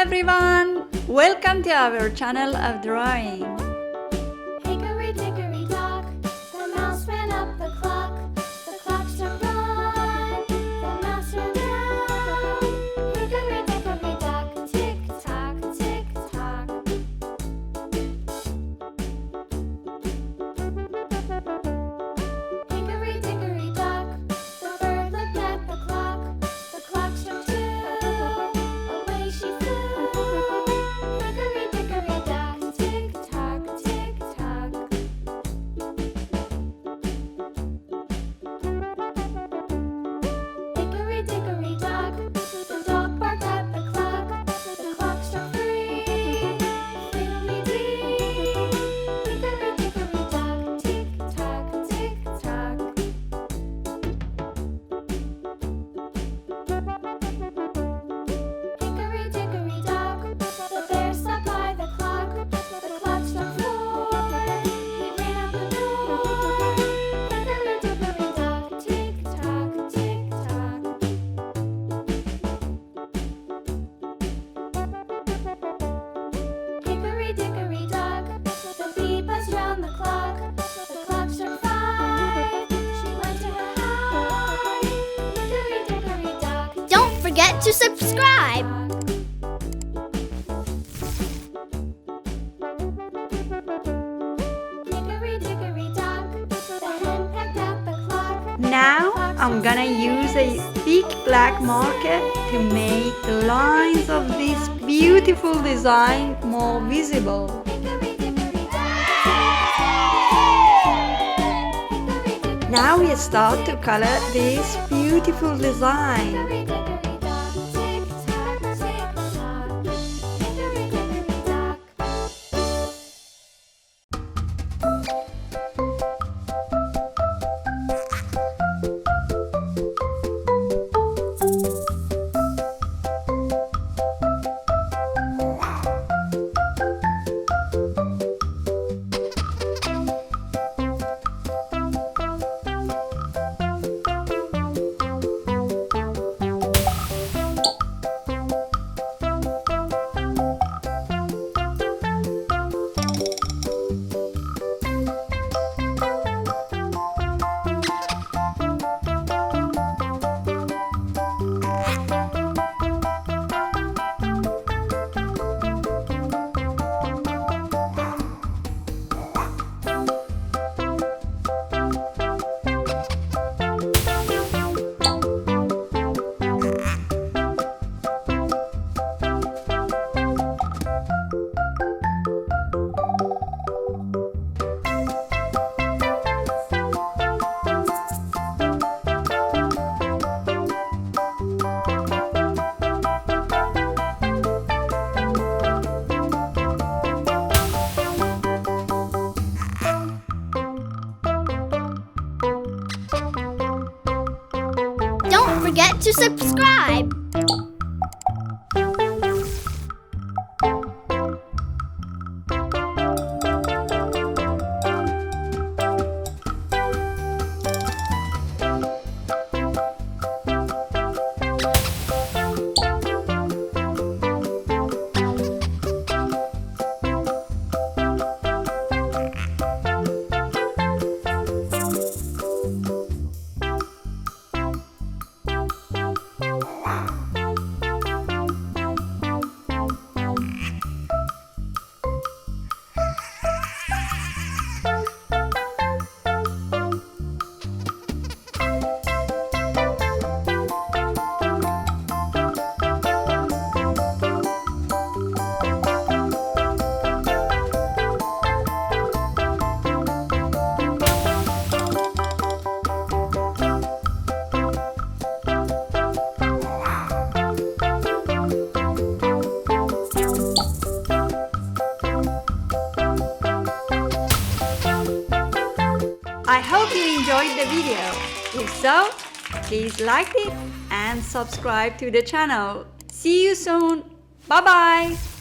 everyone! Welcome to our channel of drawing. Hickory dickory dock, the mouse ran up the clock. The clock struck one, the mouse ran down. Hickory dickory dock, tick tock, tick tock. Hickory dickory dock, the bird looked at the clock. The clock struck two, away she flew. Hickory dickory dock, tick tock, tick tock. Hickory dickory dock, the dog barked at the clock. The clock struck three, fiddly-dee. Hickory dickory dock, tick tock, tick tock. Hickory dickory dock, the bear sat by the clock. The clock struck four, he ran out the door. Hickory dickory dock, tick tock, tick tock. Hickory dickory dock, the bee buzzed round the clock. The clock struck five, she went to her hive. Hickory dickory dock, Don't forget to subscribe. Hickory dickory dock, the hen pecked at the clock. Now I'm gonna use a thick black marker to make the lines of this beautiful design more visible. Hickory dickory dock. Hickory dickory Now we start to color this beautiful design. dickory dock, tick tock, tick tock. Hickory dickory dock. Don't forget to subscribe. I hope you enjoyed the video. If so, please like it and subscribe to the channel. See you soon. Bye bye.